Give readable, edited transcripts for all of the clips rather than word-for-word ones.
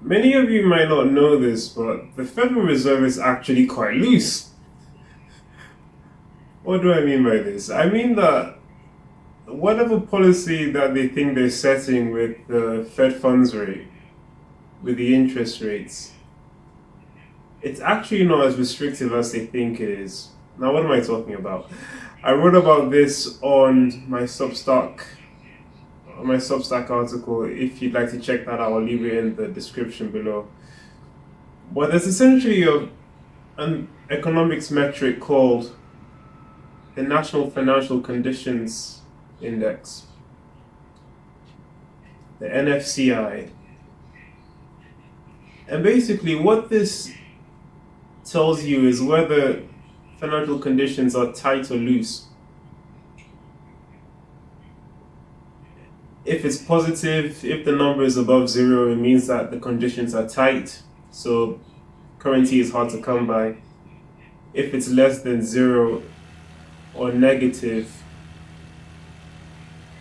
Many of you might not know this, but the Federal Reserve is actually quite loose. What do I mean by this? I mean that whatever policy that they think they're setting with the Fed funds rate, with the interest rates, it's actually not as restrictive as they think it is. Now, what am I talking about? I wrote about this on my Substack article. If you'd like to check that out, I'll leave it in the description below. But there's essentially an economics metric called the National Financial Conditions Index, the NFCI. And basically, what this tells you is whether financial conditions are tight or loose. If it's positive, if the number is above zero, it means that the conditions are tight, so currency is hard to come by. If it's less than zero or negative,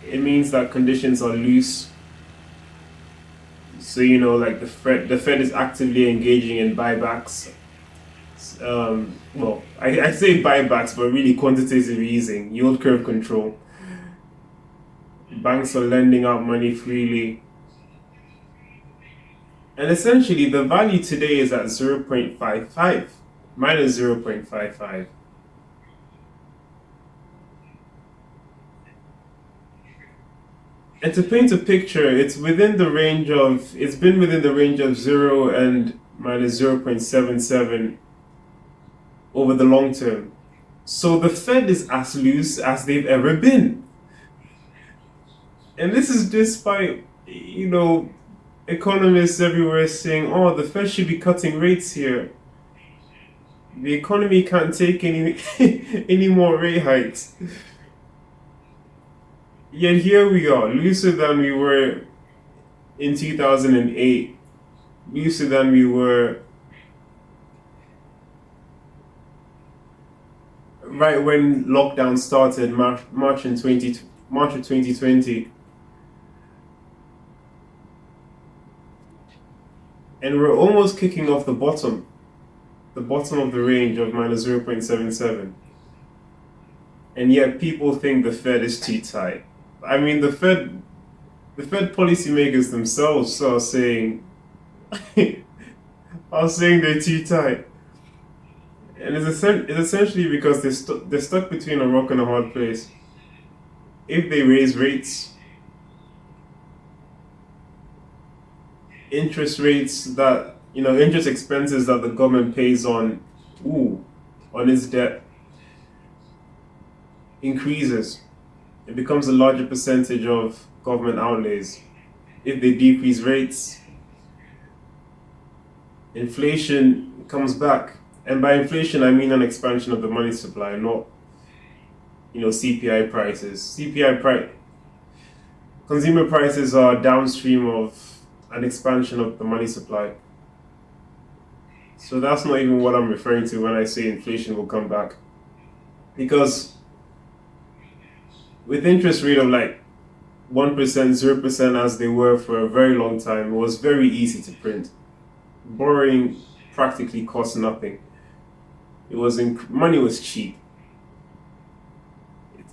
it means that conditions are loose. So like the Fed is actively engaging in buybacks. Well, I say buybacks, but really quantitative easing, yield curve control. Banks are lending out money freely. And essentially, the value today is at 0.55, minus 0.55. And to paint a picture, it's been within the range of 0 and minus 0.77 over the long term. So the Fed is as loose as they've ever been. And this is despite, economists everywhere saying, oh, the Fed should be cutting rates here. The economy can't take any any more rate hikes. Yet here we are, looser than we were in 2008, looser than we were right when lockdown started, March of 2020. And we're almost kicking off the bottom of the range of minus 0.77. And yet people think the Fed is too tight. I mean, the Fed policymakers themselves are saying, are saying they're too tight. And it's essentially because they're stuck between a rock and a hard place. If they raise rates, interest expenses that the government pays on its debt increases. It becomes a larger percentage of government outlays. If they decrease rates, inflation comes back. And by inflation, I mean an expansion of the money supply, not CPI prices. Consumer prices are downstream of an expansion of the money supply. So that's not even what I'm referring to when I say inflation will come back. Because with interest rate of like 1%, 0% as they were for a very long time, it was very easy to print. Borrowing practically cost nothing. Money was cheap.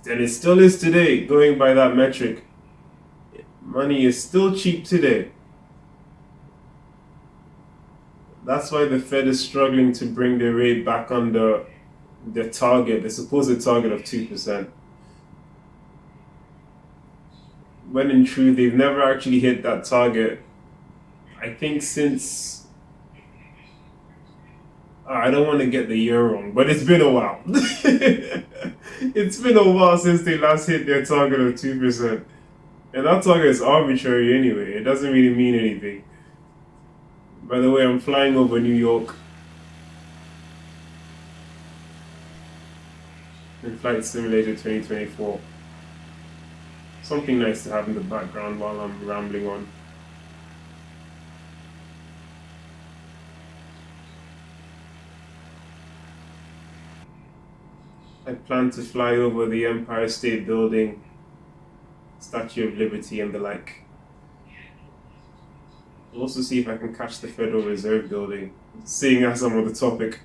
And it still is today, going by that metric. Money is still cheap today. That's why the Fed is struggling to bring the rate back under the supposed target of 2%. When in truth, they've never actually hit that target. I think since, I don't want to get the year wrong, but it's been a while. It's been a while since they last hit their target of 2%. And that target is arbitrary anyway. It doesn't really mean anything. By the way, I'm flying over New York in Flight Simulator 2024. Something nice to have in the background while I'm rambling on. I plan to fly over the Empire State Building, Statue of Liberty, and the like. I'll also see if I can catch the Federal Reserve building, seeing as I'm on the topic.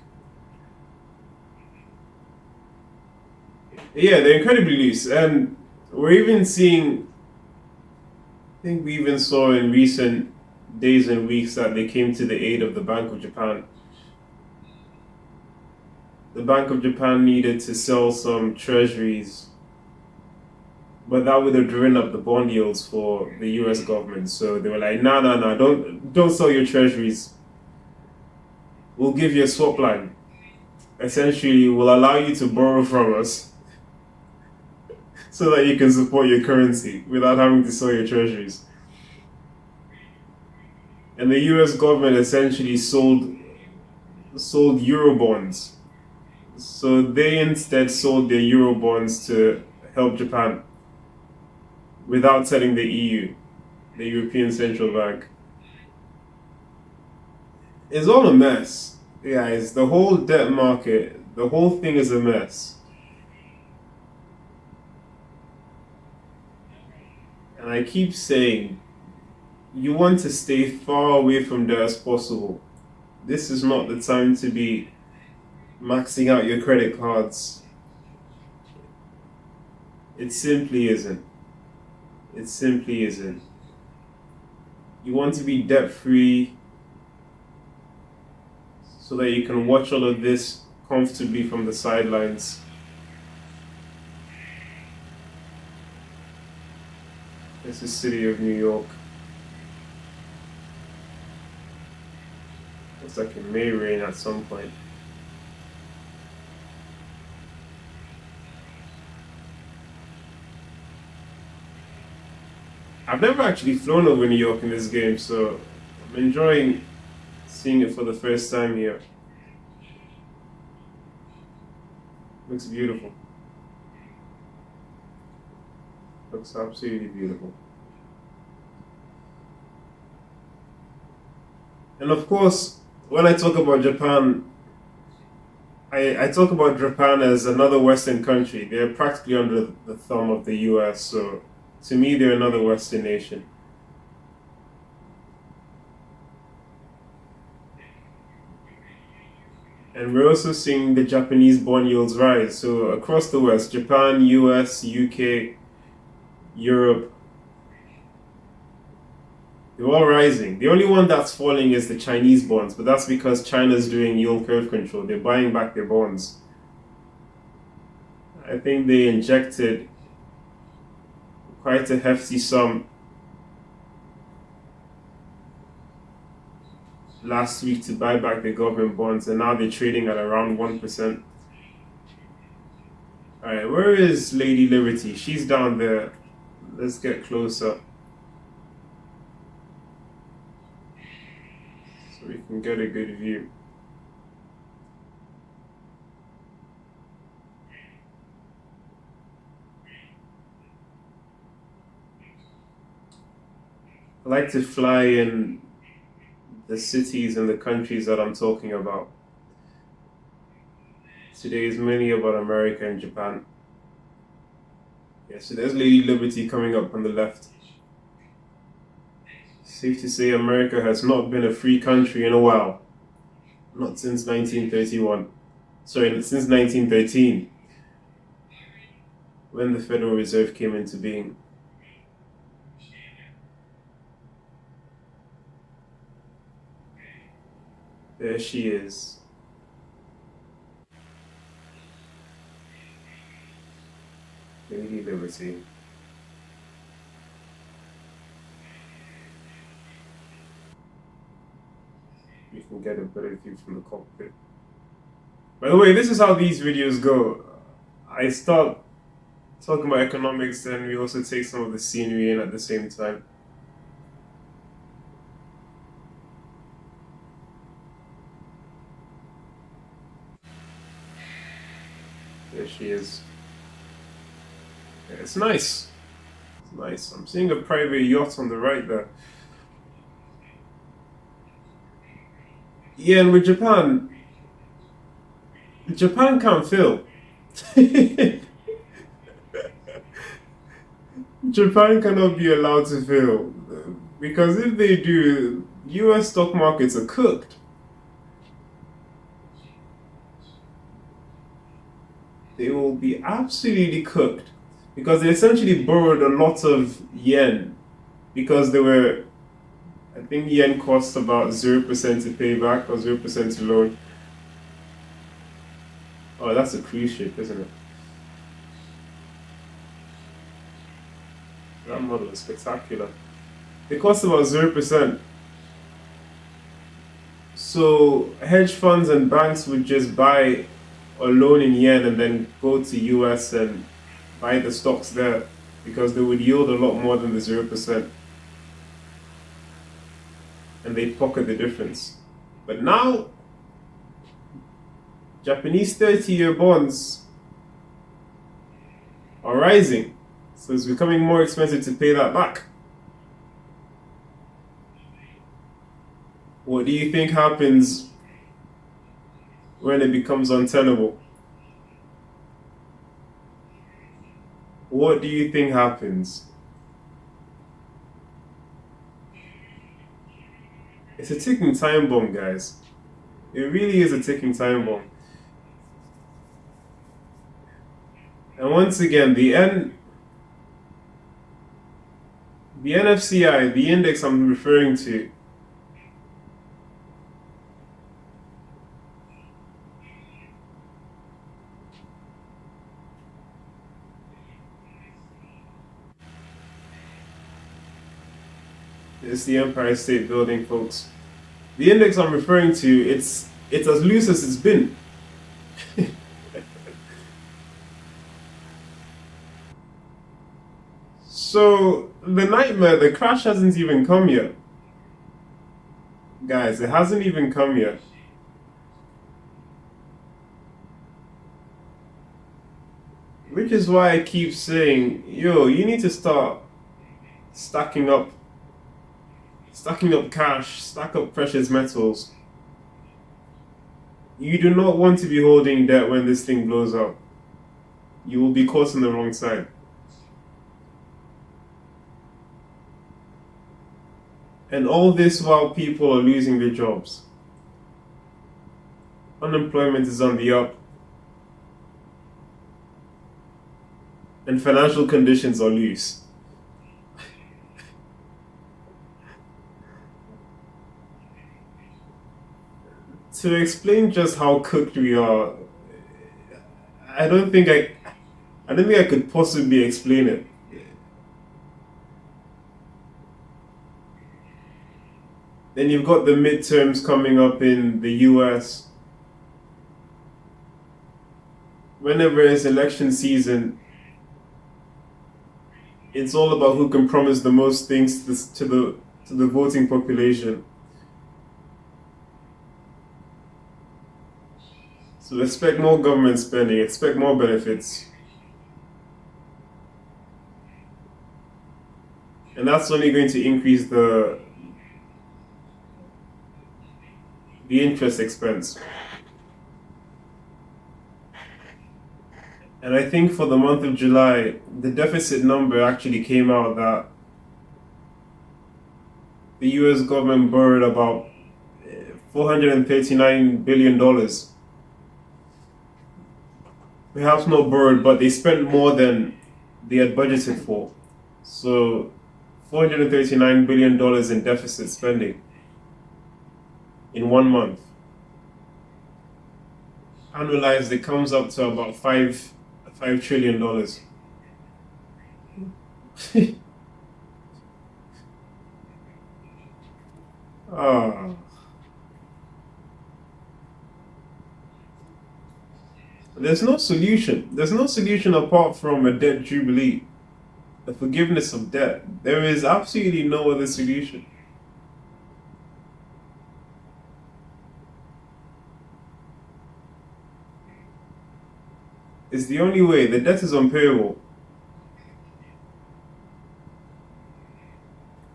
Yeah, they're incredibly loose, and we're even seeing. I think we even saw in recent days and weeks that they came to the aid of the Bank of Japan. The Bank of Japan needed to sell some treasuries, but that would have driven up the bond yields for the U.S. government. So they were like, "No, no, no, don't sell your treasuries. We'll give you a swap line. Essentially, we'll allow you to borrow from us so that you can support your currency without having to sell your treasuries." And the U.S. government essentially sold euro bonds. So they instead sold their euro bonds to help Japan without telling the EU, the European Central Bank. It's all a mess. Yeah, it's the whole debt market, the whole thing is a mess. And I keep saying, you want to stay far away from there as possible. This is not the time to be maxing out your credit cards. It simply isn't. It simply isn't. You want to be debt free so that you can watch all of this comfortably from the sidelines. It's the city of New York. Looks like it may rain at some point. I've never actually flown over New York in this game, so I'm enjoying seeing it for the first time here. Looks beautiful. Looks absolutely beautiful. And of course, when I talk about Japan, I talk about Japan as another Western country. They're practically under the thumb of the US, so to me, they're another Western nation. And we're also seeing the Japanese bond yields rise. So across the West, Japan, US, UK, Europe, they're all rising. The only one that's falling is the Chinese bonds, but that's because China's doing yield curve control. They're buying back their bonds. I think they injected quite a hefty sum last week to buy back the government bonds, and now they're trading at around 1%. Alright, where is Lady Liberty? She's down there. Let's get closer so we can get a good view. I like to fly in the cities and the countries that I'm talking about. Today is mainly about America and Japan. Yeah, so there's Lady Liberty coming up on the left. Safe to say America has not been a free country in a while. Not since 1931. Sorry, since 1913, when the Federal Reserve came into being. There she is. Lady Liberty. You can get a better view from the cockpit. By the way, this is how these videos go. I start talking about economics, then we also take some of the scenery in at the same time. There she is. Yeah, it's nice. It's nice. I'm seeing a private yacht on the right there. Yeah, and with Japan can't fail. Japan cannot be allowed to fail. Because if they do, US stock markets are cooked. They will be absolutely cooked because they essentially borrowed a lot of yen because they were, I think yen costs about 0% to pay back or 0% to loan. Oh, that's a cruise ship, isn't it? That model is spectacular. They cost about 0%. So hedge funds and banks would just buy or loan in yen and then go to US and buy the stocks there because they would yield a lot more than the 0%, and they pocket the difference. But now Japanese 30-year bonds are rising. So it's becoming more expensive to pay that back. What do you think happens when it becomes untenable? What do you think happens? It's a ticking time bomb, guys. It really is a ticking time bomb. And once again, the NFCI, the index I'm referring to, is the Empire State Building, folks. The index I'm referring to, it's as loose as it's been. So the nightmare, the crash hasn't even come yet. Guys, it hasn't even come yet. Which is why I keep saying, yo, you need to start stacking up cash, stack up precious metals. You do not want to be holding debt when this thing blows up. You will be caught on the wrong side. And all this while people are losing their jobs. Unemployment is on the up. And financial conditions are loose. To explain just how cooked we are, I don't think I could possibly explain it. Then you've got the midterms coming up in the US. Whenever it's election season, it's all about who can promise the most things to the voting population. So expect more government spending, expect more benefits. And that's only going to increase the interest expense. And I think for the month of July, the deficit number actually came out that the US government borrowed about $439 billion. Perhaps not borrowed, but they spent more than they had budgeted for. So $439 billion in deficit spending in 1 month. Annualized, it comes up to about $5 trillion. Ah, there's no solution. There's no solution apart from a debt jubilee, the forgiveness of debt. There is absolutely no other solution. It's the only way. The debt is unpayable.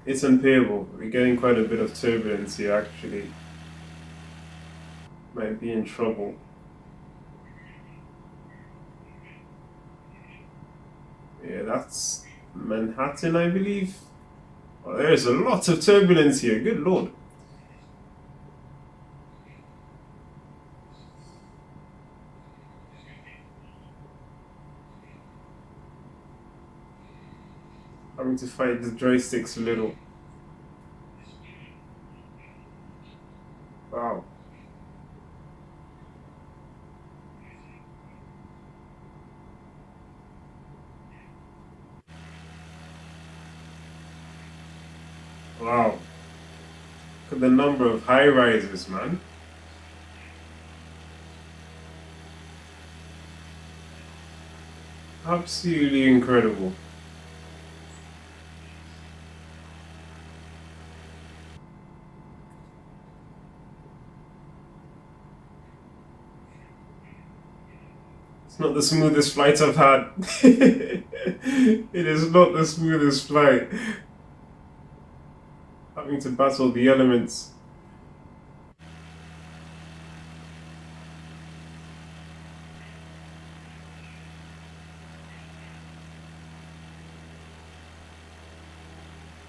It's unpayable. We're getting quite a bit of turbulence here, actually. Might be in trouble. Yeah, that's Manhattan, I believe. Oh, there's a lot of turbulence here. Good lord. Having to fight the joysticks a little. Wow. Wow. Look at the number of high rises, man. Absolutely incredible. It's not the smoothest flight I've had. It is not the smoothest flight. Having to battle the elements.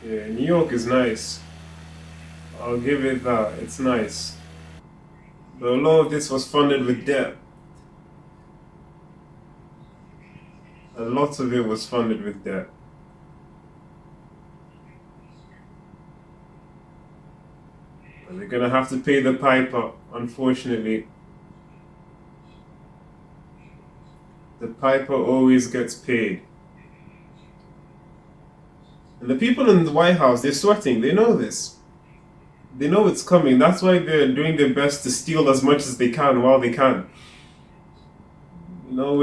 Yeah, New York is nice. I'll give it that. It's nice. But a lot of this was funded with debt. A lot of it was funded with debt. And they're gonna have to pay the piper, unfortunately. The piper always gets paid. And the people in the White House, they're sweating. They know this. They know it's coming. That's why they're doing their best to steal as much as they can while they can. You know,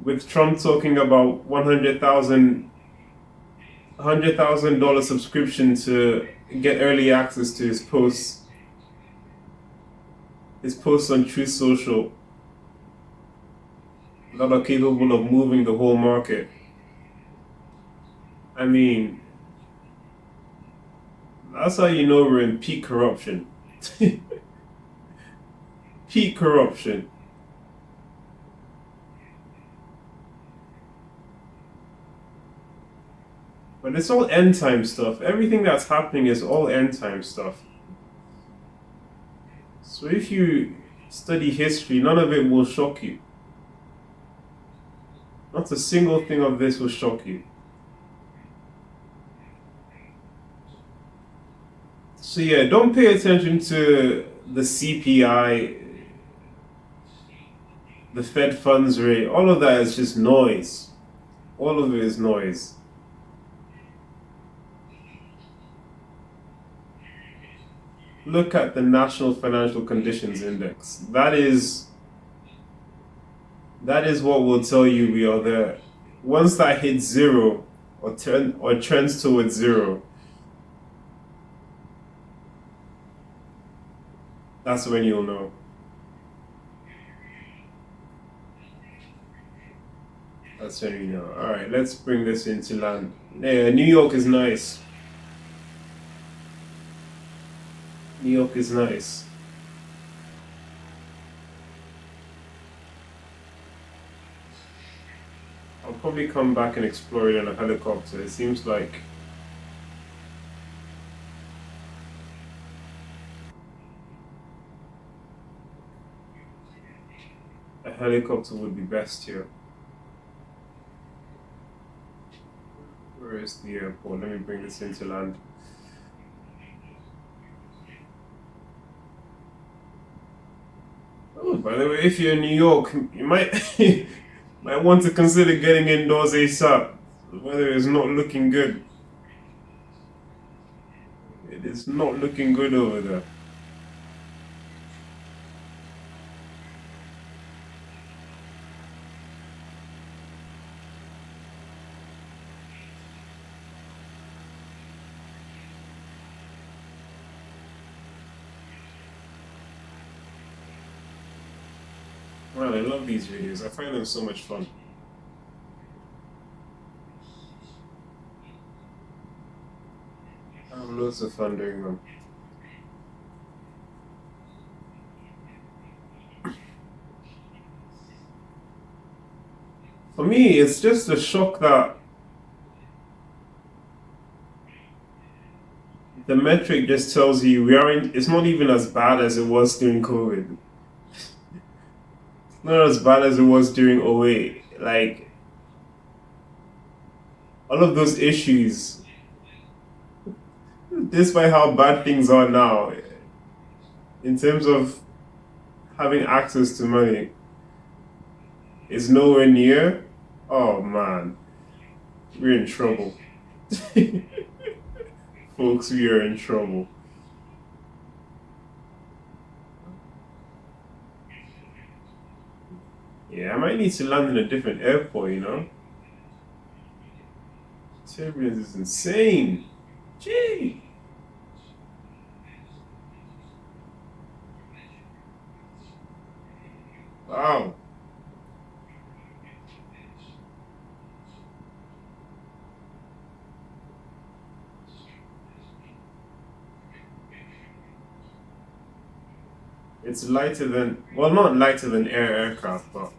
with Trump talking about $100,000 subscription to get early access to his posts on Truth Social that are capable of moving the whole market. I mean, that's how you know we're in peak corruption. Peak corruption. But it's all end time stuff. Everything that's happening is all end time stuff. So if you study history, none of it will shock you. Not a single thing of this will shock you. So yeah, don't pay attention to the CPI, the Fed funds rate. All of that is just noise. All of it is noise. Look at the National Financial Conditions Index. That is what will tell you we are there. Once that hits zero or trends towards zero, that's when you'll know. That's when you know. Alright, let's bring this into land. Yeah, New York is nice. New York is nice. I'll probably come back and explore it in a helicopter. It seems like a helicopter would be best here. Where is the airport? Let me bring this into land. Oh, by the way, if you're in New York, you might might want to consider getting indoors ASAP. The weather is not looking good. It is not looking good over there. Man, I love these videos. I find them so much fun. I have loads of fun doing them. For me, it's just a shock that the metric just tells you we aren't. It's not even as bad as it was during COVID. Not as bad as it was during '08. Like all of those issues, despite how bad things are now, in terms of having access to money, is nowhere near. Oh man, we're in trouble. Folks, we are in trouble. Yeah, I might need to land in a different airport. Turbulence is insane. Gee. Wow. It's lighter than, well, not lighter than aircraft, but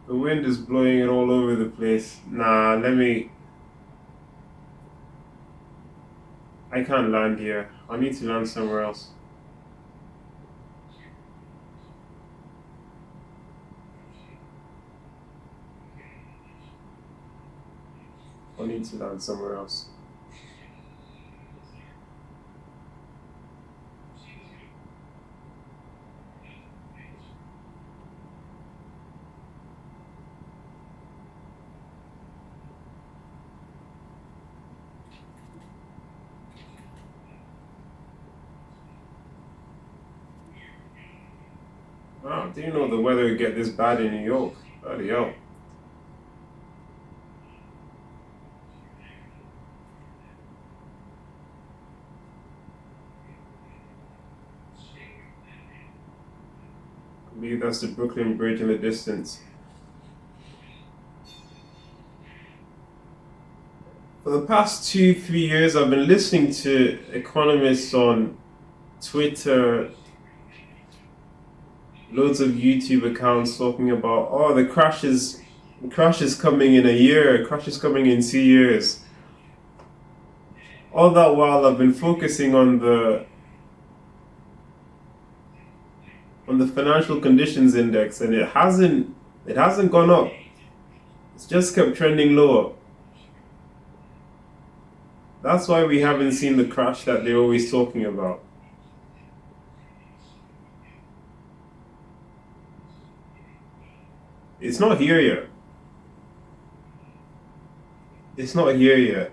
the wind is blowing it all over the place. Nah, I can't land here. I need to land somewhere else. I need to land somewhere else. Wow, didn't know the weather would get this bad in New York. Bloody hell. I believe that's the Brooklyn Bridge in the distance. For the past 2, 3 years, I've been listening to economists on Twitter, loads of YouTube accounts talking about, oh, the crash is coming in a year, crash is coming in 2 years. All that while I've been focusing on the financial conditions index, and it hasn't gone up. It's just kept trending lower. That's why we haven't seen the crash that they're always talking about. It's not here yet. It's not here yet.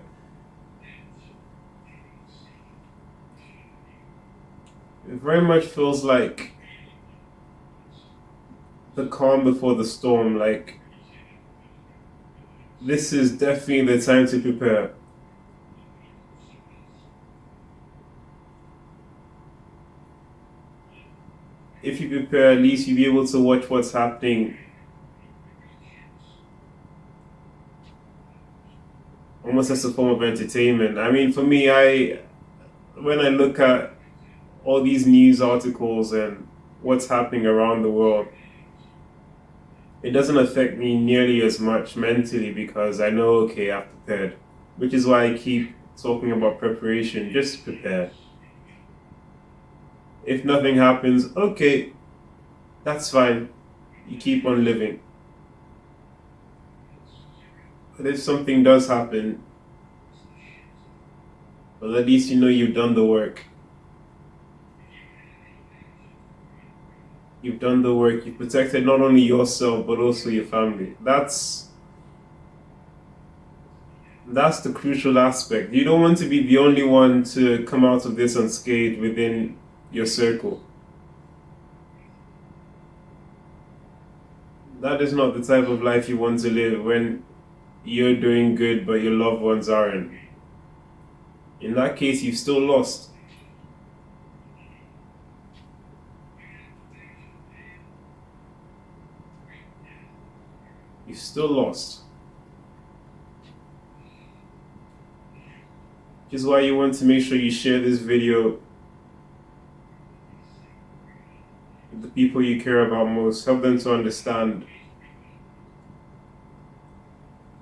It very much feels like the calm before the storm. Like, this is definitely the time to prepare. If you prepare, at least you'll be able to watch what's happening almost as a form of entertainment. I mean, for me, when I look at all these news articles and what's happening around the world, it doesn't affect me nearly as much mentally because I know, okay, I've prepared. Which is why I keep talking about preparation. Just prepare. If nothing happens, okay, that's fine. You keep on living. But if something does happen, well, at least you know you've done the work. You've done the work. You've protected not only yourself but also your family. That's the crucial aspect. You don't want to be the only one to come out of this unscathed within your circle. That is not the type of life you want to live when you're doing good but your loved ones aren't. In that case, you've still lost. You've still lost. Which is why you want to make sure you share this video with the people you care about most. Help them to understand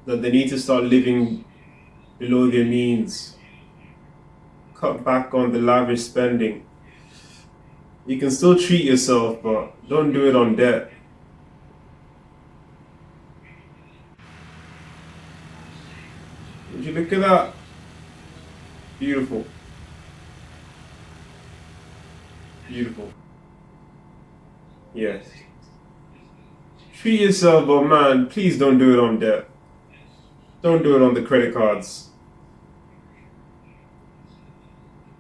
that they need to start living below their means. Cut back on the lavish spending. You can still treat yourself, but don't do it on debt. look at that. Beautiful. Beautiful. Yes. Treat yourself, but man, please don't do it on debt. Don't do it on the credit cards.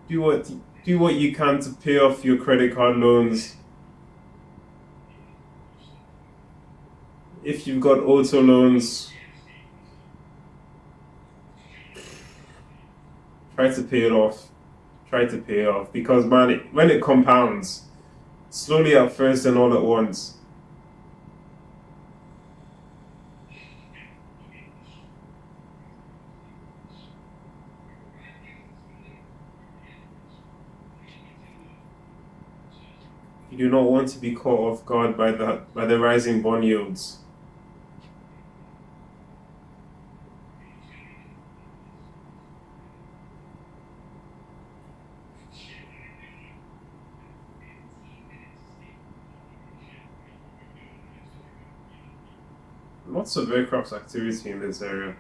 Do what do what you can to pay off your credit card loans. If you've got auto loans, try to pay it off. Try to pay it off because man, when it compounds, slowly at first and all at once. You do not want to be caught off guard by the rising bond yields. Lots of aircraft activity in this area.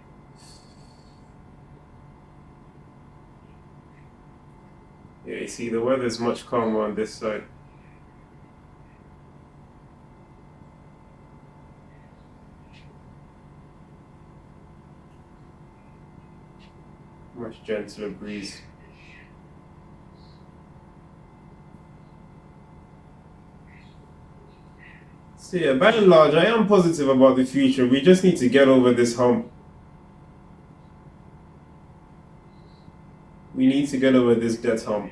Yeah, you see, the weather is much calmer on this side. Much gentler breeze. So yeah, by and large, I am positive about the future. We just need to get over this hump. We need to get over this debt hump.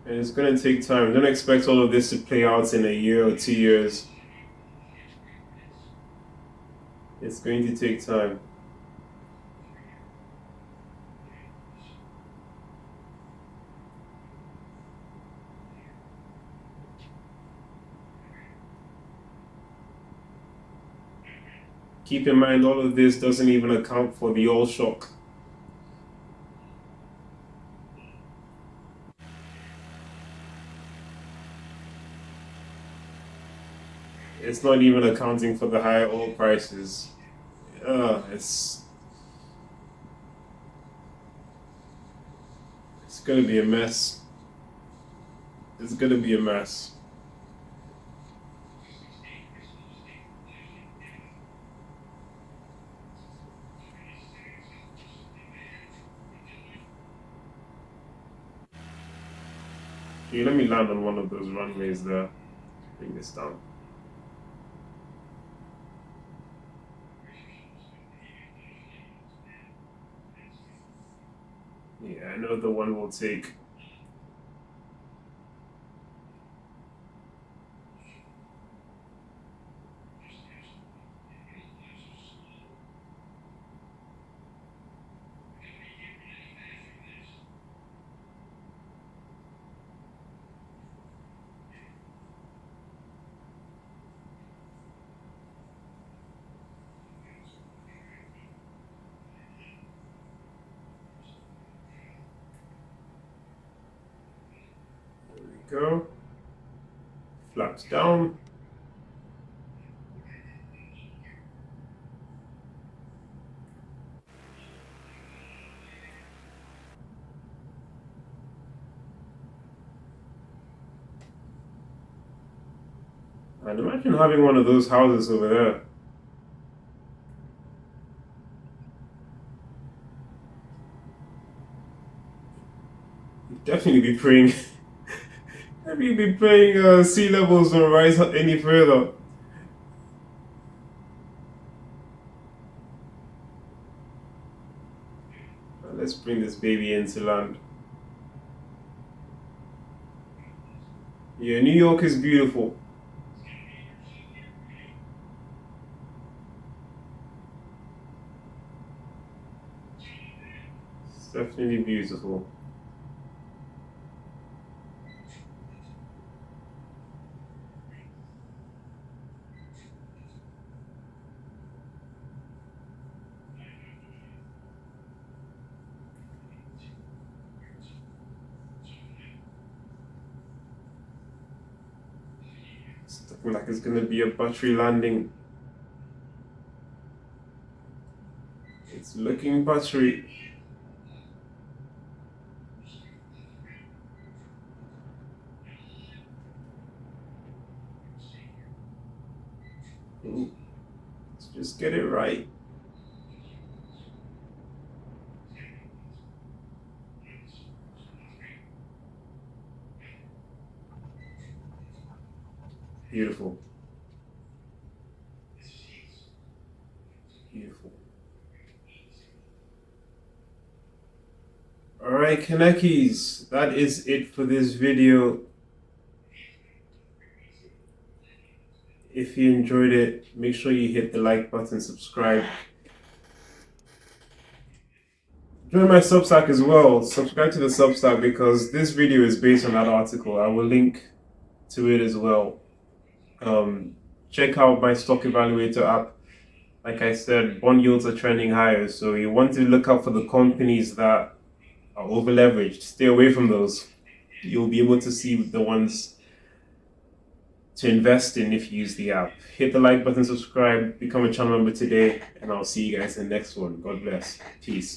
And it's going to take time. Don't expect all of this to play out in a year or 2 years. It's going to take time. Keep in mind, all of this doesn't even account for the oil shock. It's not even accounting for the high oil prices. It's gonna be a mess. It's gonna be a mess. Okay, let me land on one of those runways there. Bring this down. Yeah, I know the one will take. There we go. Flaps down. And imagine having one of those houses over there. You'd definitely be praying. Definitely be praying sea levels don't rise any further. Let's bring this baby into land. Yeah, New York is beautiful. It's definitely beautiful. It's looking like it's gonna be a battery landing. looking buttery. Ooh, let's just get it right. Beautiful. Beautiful. Alright, Kanekis, that is it for this video. If you enjoyed it, make sure you hit the like button, subscribe. Join my Substack as well. Subscribe to the Substack because this video is based on that article. I will link to it as well. Check out my stock evaluator app. Like I said, bond yields are trending higher, so you want to look out for the companies that are over leveraged. Stay away from those. You'll be able to see the ones to invest in if you use the app. Hit the like button, subscribe, become a channel member today, and I'll see you guys in the next one. God bless. Peace.